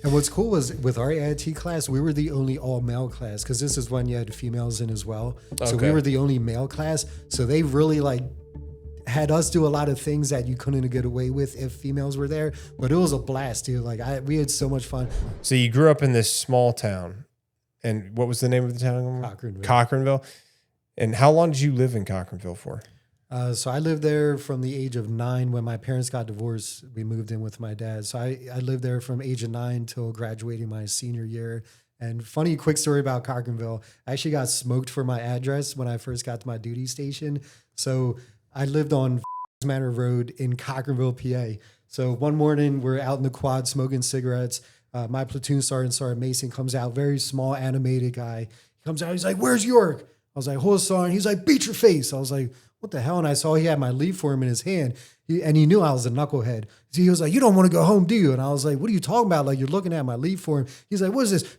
And what's cool was with our AIT class, we were the only all-male class because this is when you had females in as well. So we were the only male class. So they really like had us do a lot of things that you couldn't get away with if females were there. But it was a blast, dude. Like we had so much fun. So you grew up in this small town, and what was the name of the town? Cochranville. And how long did you live in Cochranville for? So I lived there from the age of 9. When my parents got divorced, we moved in with my dad. So I lived there from age of 9 till graduating my senior year. And funny quick story about Cochranville. I actually got smoked for my address when I first got to my duty station. So I lived on Manor Road in Cochranville, PA. So one morning we're out in the quad smoking cigarettes. My platoon sergeant Mason comes out, very small animated guy. He comes out, he's like, "Where's Yurick?" I was like, "Hold on, Sergeant." He's like, "Beat your face." I was like, "What the hell?" And I saw he had my leave form in his hand. And he knew I was a knucklehead. So he was like, "You don't want to go home, do you?" And I was like, "What are you talking about? Like, you're looking at my leave form." He's like, "What is this?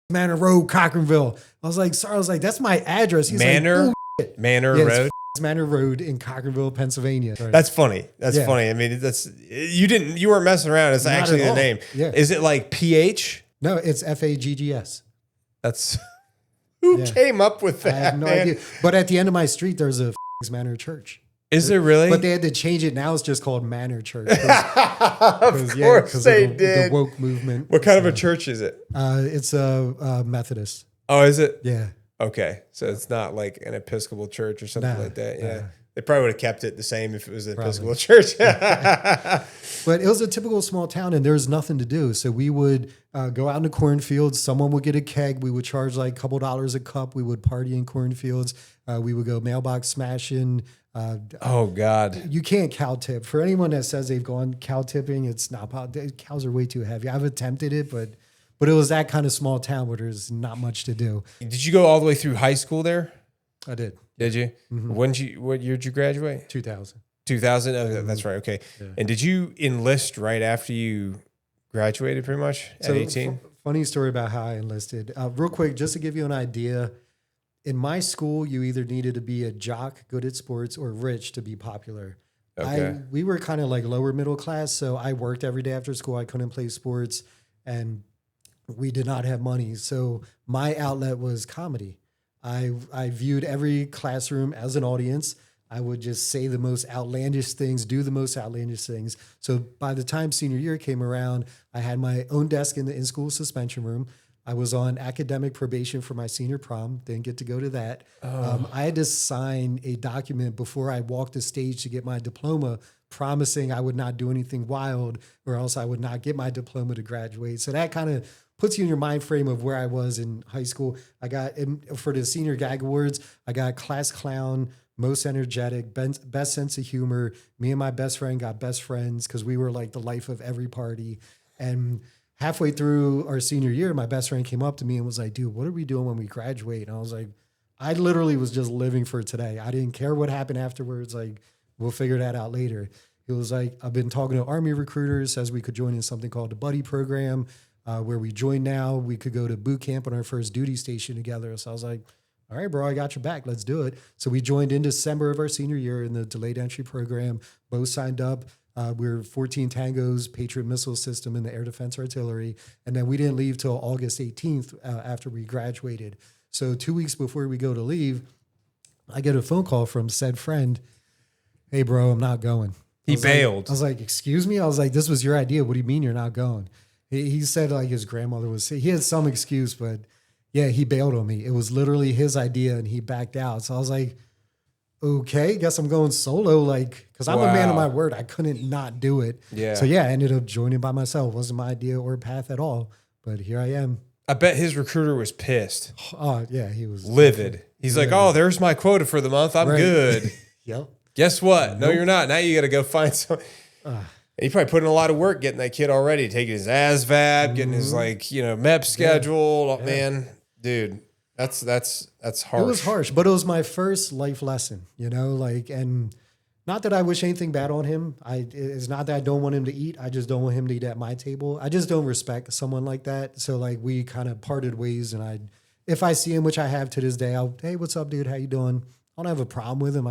Manor Road, Cochranville." I was like, "Sorry." I was like, "That's my address." He's Manor Road? Manor Road in Cochranville, Pennsylvania. Right. That's funny. That's funny. I mean, you weren't messing around. It's actually the name. Yeah. Is it like PH? No, it's FAGGS. That's who came up with that? I have no idea. But at the end of my street, there's a Manor Church. Is there really? But they had to change it. Now it's just called Manor Church. Of course they did. The woke movement. What kind of a church is it? It's a Methodist. Oh, is it? Yeah. Okay. So it's not like an Episcopal church or something like that. Yeah. They probably would have kept it the same if it was an Episcopal church. But it was a typical small town and there was nothing to do. So we would go out in the cornfields. Someone would get a keg. We would charge like a couple dollars a cup. We would party in cornfields. We would go mailbox smashing. Oh, God. You can't cow tip. For anyone that says they've gone cow tipping, it's not. Cows are way too heavy. I've attempted it, but it was that kind of small town where there's not much to do. Did you go all the way through high school there? I did. Did you? Mm-hmm. What year did you graduate? 2000. 2000? Oh, that's right. Okay. Yeah. And did you enlist right after you graduated pretty much at 18? Funny story about how I enlisted. Real quick, just to give you an idea, in my school, you either needed to be a jock, good at sports, or rich to be popular. Okay. We were kind of like lower middle class, so I worked every day after school. I couldn't play sports, and we did not have money. So my outlet was comedy. I viewed every classroom as an audience. I would just say the most outlandish things, do the most outlandish things. So by the time senior year came around, I had my own desk in the in-school suspension room. I was on academic probation for my senior prom. Didn't get to go to that. I had to sign a document before I walked the stage to get my diploma, promising I would not do anything wild or else I would not get my diploma to graduate. So that kind of puts you in your mind frame of where I was in high school. I got, for the senior gag awards, I got class clown, most energetic, best sense of humor. Me and my best friend got best friends because we were like the life of every party. And halfway through our senior year, my best friend came up to me and was like, "Dude, what are we doing when we graduate?" And I was like, I literally was just living for today. I didn't care what happened afterwards. Like, we'll figure that out later. He was like, "I've been talking to Army recruiters, says we could join in something called the Buddy Program, where we join now. We could go to boot camp on our first duty station together." So I was like, "All right, bro, I got your back. Let's do it." So we joined in December of our senior year in the delayed entry program. Both signed up. We were 14 Tangos, Patriot Missile System in the Air Defense Artillery. And then we didn't leave till August 18th after we graduated. So 2 weeks before we go to leave, I get a phone call from said friend. "Hey, bro, I'm not going." He bailed. I was like, "Excuse me?" I was like, "This was your idea. What do you mean you're not going?" He said like his grandmother was sick. He had some excuse, but yeah, he bailed on me. It was literally his idea and he backed out. So I was like, okay, guess I'm going solo. Like, cause I'm a man of my word. I couldn't not do it. Yeah. So yeah, I ended up joining by myself. It wasn't my idea or path at all, but here I am. I bet his recruiter was pissed. Oh yeah. He was livid. He's like, "Oh, there's my quota for the month. I'm good." Yep. Guess what? No, you're not. Now you got to go find some. He probably put in a lot of work getting that kid already, taking his ASVAB, getting his MEP scheduled. Yeah. Man, dude, that's harsh. It was harsh, but it was my first life lesson, and not that I wish anything bad on him. It's not that I don't want him to eat. I just don't want him to eat at my table. I just don't respect someone like that. So we kind of parted ways, and if I see him, which I have to this day, "Hey, what's up, dude? How you doing?" I don't have a problem with him.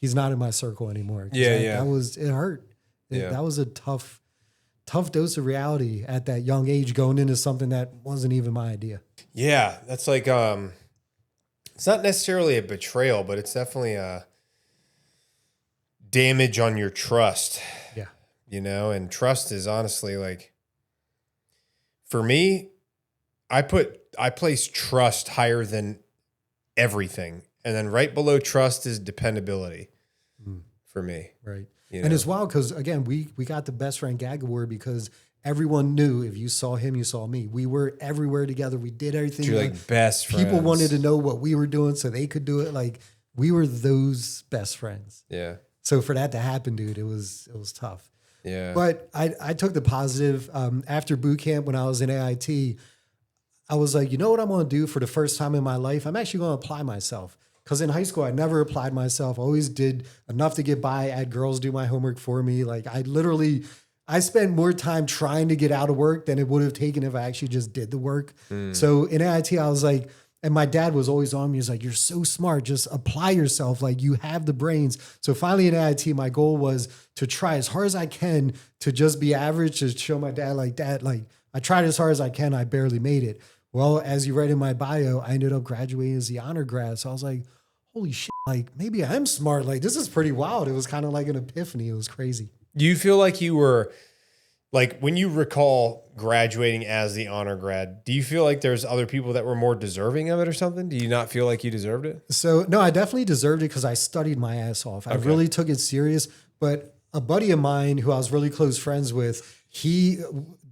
He's not in my circle anymore. Yeah. It hurt. That was a tough tough dose of reality at that young age, going into something that wasn't even my idea. Yeah, that's like it's not necessarily a betrayal, but it's definitely a damage on your trust. Yeah. You know, and trust is honestly like, for me, I place trust higher than everything. And then right below trust is dependability for me. Right. You And know? it's wild because, again, we got the best friend gag award because everyone knew if you saw him, you saw me. We were everywhere together. We did everything. You're like best friends. People wanted to know what we were doing so they could do it. Like, we were those best friends. Yeah. So for that to happen, dude, it was tough. Yeah. But I took the positive. After boot camp, when I was in AIT, I was like, you know what I'm going to do for the first time in my life? I'm actually going to apply myself. Because in high school, I never applied myself. I always did enough to get by. I had girls do my homework for me. Like, I spent more time trying to get out of work than it would have taken if I actually just did the work. So in AIT, I was like, and my dad was always on me. He's like, you're so smart. Just apply yourself. Like, you have the brains. So finally in AIT, my goal was to try as hard as I can to just be average, to show my dad, like, Dad, like, I tried as hard as I can. I barely made it. Well, as you read in my bio, I ended up graduating as the honor grad. So I was like, holy shit, like, maybe I'm smart. Like, this is pretty wild. It was kind of like an epiphany. It was crazy. Do you feel like you were, like, when you recall graduating as the honor grad, do you feel like there's other people that were more deserving of it or something? Do you not feel like you deserved it? So, no, I definitely deserved it because I studied my ass off. I really took it serious. But a buddy of mine who I was really close friends with,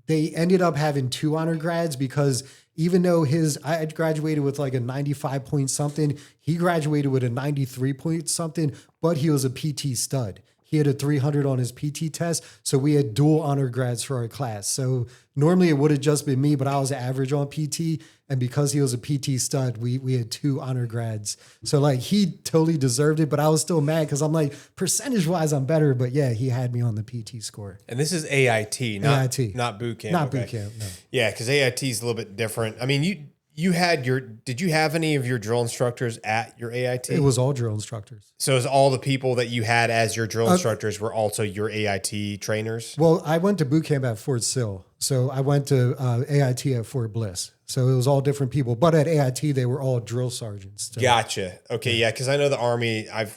they ended up having 2 honor grads because even though I graduated with like a 95 point something, he graduated with a 93 point something, but he was a PT stud. He had a 300 on his PT test. So we had dual honor grads for our class. So normally it would have just been me, but I was average on PT. And because he was a PT stud, we had 2 honor grads. So like, he totally deserved it, but I was still mad because I'm like, percentage wise, I'm better. But yeah, he had me on the PT score. And this is AIT, not boot camp. Not boot camp, no. Yeah, because AIT is a little bit different. I mean, did you have any of your drill instructors at your AIT? It was all drill instructors. So is all the people that you had as your drill instructors were also your AIT trainers? Well, I went to boot camp at Fort Sill. So I went to AIT at Fort Bliss. So it was all different people. But at AIT, they were all drill sergeants. So. Gotcha. Okay, yeah, because I know the Army, I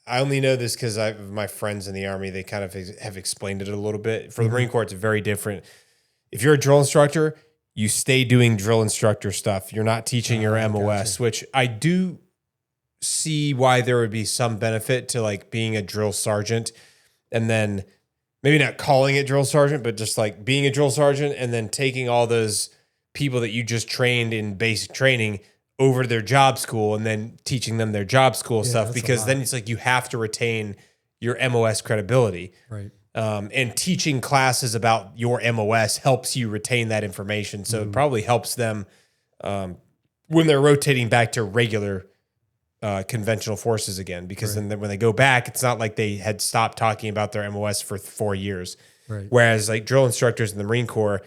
only know this because my friends in the Army, they kind of have explained it a little bit. For the Marine Corps, it's very different. If you're a drill instructor, you stay doing drill instructor stuff. You're not teaching your MOS, which I do see why there would be some benefit to like being a drill sergeant and then maybe not calling it drill sergeant, but just like being a drill sergeant and then taking all those people that you just trained in basic training over to their job school and then teaching them their job school stuff, because then it's like you have to retain your MOS credibility. Right. And teaching classes about your MOS helps you retain that information. So it probably helps them when they're rotating back to regular conventional forces again, because then when they go back, it's not like they had stopped talking about their MOS for 4 years. Right. Whereas like drill instructors in the Marine Corps,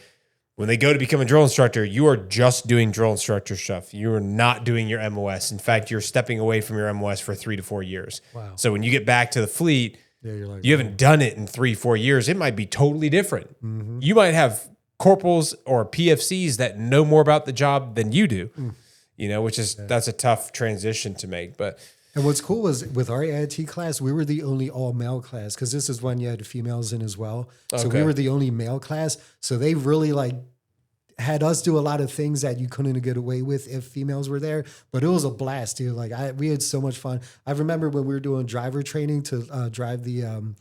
when they go to become a drill instructor, you are just doing drill instructor stuff. You are not doing your MOS. In fact, you're stepping away from your MOS for 3 to 4 years. Wow. So when you get back to the fleet, You're like, you haven't done it in 3-4 years. It might be totally different. You might have corporals or PFCs that know more about the job than you do, you know, which is, that's a tough transition to make. But and what's cool was with our AIT class, we were the only all male class because this is when you had females in as well. So we were the only male class. So they really like had us do a lot of things that you couldn't get away with if females were there, but it was a blast, dude. Like we had so much fun. I remember when we were doing driver training to drive the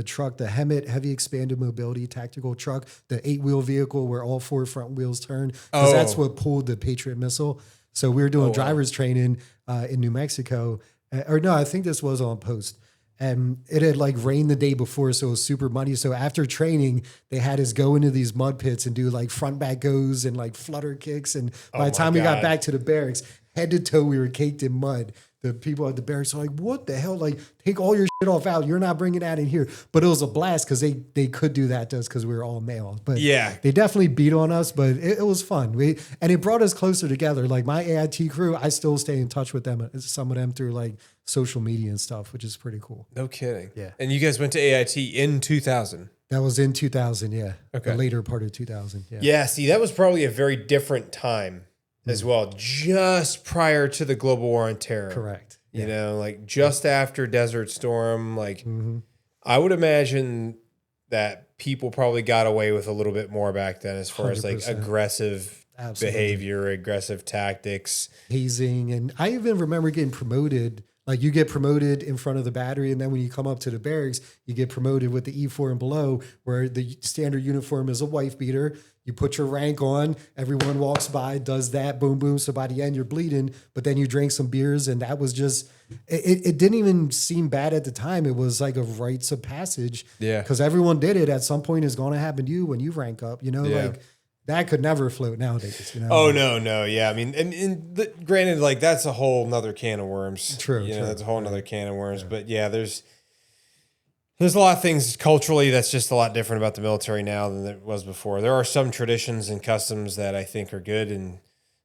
truck, the HEMIT, heavy expanded mobility tactical truck, the 8-wheel vehicle where all 4 front wheels turn, because that's what pulled the Patriot missile. So we were doing driver's training in New Mexico, or no, I think this was on post. And it had like rained the day before, so it was super muddy. So after training, they had us go into these mud pits and do like front back goes and like flutter kicks. And by the time we got back to the barracks, head to toe. We were caked in mud. The people at the barracks are like, what the hell? Like, take all your shit off out. You're not bringing that in here. But it was a blast because they could do that to us because we were all male. But Yeah. they definitely beat on us, but it was fun. And it brought us closer together. Like my AIT crew, I still stay in touch with them, some of them through like social media and stuff, which is pretty cool. No kidding. Yeah. And you guys went to AIT in 2000. That was in 2000, yeah. Okay. The later part of 2000, yeah. Yeah, see, that was probably a very different time as well, just prior to the global war on terror. Correct. You know, like just after Desert Storm, like I would imagine that people probably got away with a little bit more back then as far as like 100%. aggressive behavior, aggressive tactics. Hazing. And I even remember getting promoted. Like you get promoted in front of the battery, and then when you come up to the barracks, you get promoted with the E4 and below, where the standard uniform is a wife beater. You put your rank on, everyone walks by, does that, boom, boom. So by the end, you're bleeding, but then you drink some beers, and that was just, it didn't even seem bad at the time. It was like a rites of passage. Yeah. Because everyone did it. At some point, it's going to happen to you when you rank up, you know, like that could never float nowadays, you know? Oh, no. Yeah. I mean, granted, like that's a whole nother can of worms. True. You know, that's a whole nother can of worms. Yeah. But yeah, there's a lot of things culturally that's just a lot different about the military now than it was before. There are some traditions and customs that I think are good and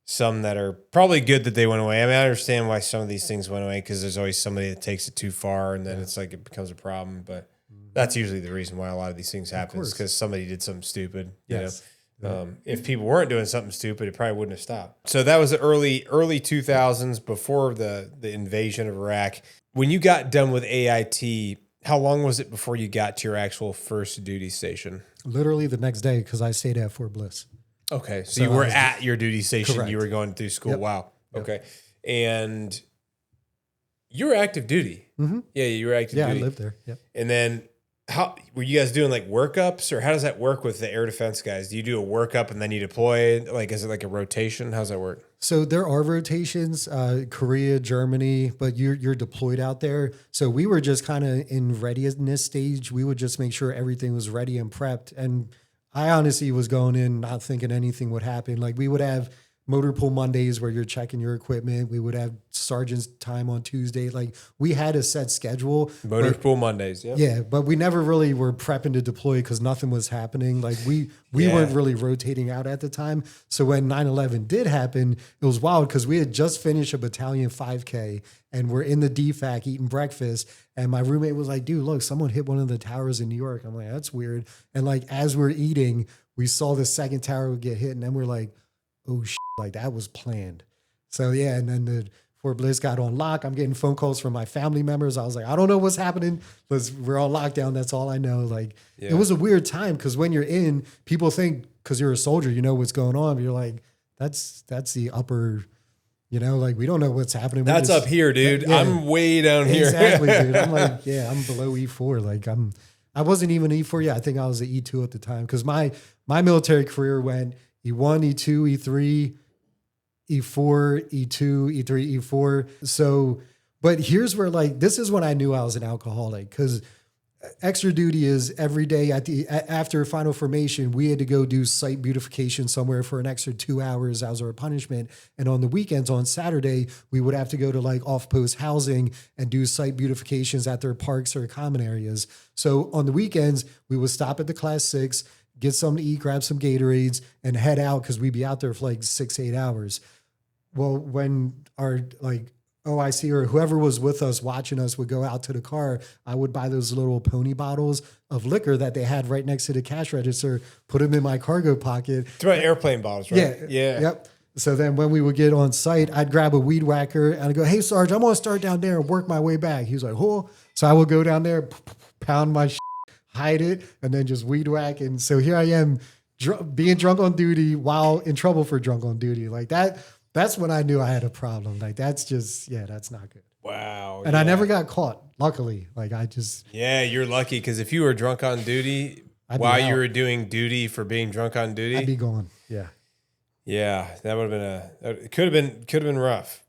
some that are probably good that they went away. I mean, I understand why some of these things went away because there's always somebody that takes it too far and then it's like it becomes a problem. But that's usually the reason why a lot of these things happen is because somebody did something stupid. You know? If people weren't doing something stupid, it probably wouldn't have stopped. So that was the early 2000s before the invasion of Iraq. When you got done with AIT, how long was it before you got to your actual first duty station? Literally the next day, because I stayed at Fort Bliss. Okay. So you were at your duty station. Correct. You were going through school. Yep. Wow. Yep. Okay. And you were active duty. Mm-hmm. Yeah, you were active duty. Yeah, I lived there. Yep. And then how were you guys doing like workups or how does that work with the air defense guys? Do you do a workup and then you deploy? Like, is it like a rotation? How's that work? So there are rotations, Korea, Germany, but you're deployed out there. So we were just kind of in readiness stage. We would just make sure everything was ready and prepped. And I honestly was going in not thinking anything would happen. Like we would have motor pool Mondays where you're checking your equipment. We would have sergeant's time on Tuesday. Like we had a set schedule. Motor pool Mondays. Yeah. Yeah. But we never really were prepping to deploy because nothing was happening. Like we weren't really rotating out at the time. So when 9/11 did happen, it was wild because we had just finished a battalion 5K and we're in the DFAC eating breakfast. And my roommate was like, dude, look, someone hit one of the towers in New York. I'm like, that's weird. And like, as we're eating, we saw the second tower get hit. And then we're like, oh, like that was planned. So yeah, and then the Fort Bliss got on lock. I'm getting phone calls from my family members. I was like, I don't know what's happening. We're on lockdown. That's all I know. Like it was a weird time because when you're in, people think because you're a soldier, you know what's going on. But you're like, that's the upper, you know, like we don't know what's happening. That's up here, dude. Yeah. I'm way down here. Exactly, dude. I'm like, yeah, I'm below E4. Like I wasn't even E4 yet. I think I was at E2 at the time because my military career went E1, E2, E3, E4, E2, E3, E4. So, but here's where like, this is when I knew I was an alcoholic because extra duty is every day after final formation, we had to go do site beautification somewhere for an extra 2 hours as our punishment. And on the weekends, on Saturday, we would have to go to like off-post housing and do site beautifications at their parks or common areas. So on the weekends, we would stop at the class 6, get something to eat, grab some Gatorades, and head out because we'd be out there for like 6, 8 hours. Well, when our like OIC or whoever was with us watching us would go out to the car, I would buy those little pony bottles of liquor that they had right next to the cash register, put them in my cargo pocket. It's about airplane bottles, right? Yeah. Yep. So then when we would get on site, I'd grab a weed whacker and I'd go, hey, Sarge, I'm going to start down there and work my way back. He was like, oh. So I would go down there, pound my shit, hide it, and then just weed whack. And so here I am being drunk on duty while in trouble for drunk on duty. Like that's when I knew I had a problem. Like that's just, that's not good. Wow. And I never got caught, luckily. Like I just. Yeah, you're lucky because if you were drunk on duty while you were doing duty for being drunk on duty. I'd be gone. Yeah. Yeah, that would have been it could have been rough.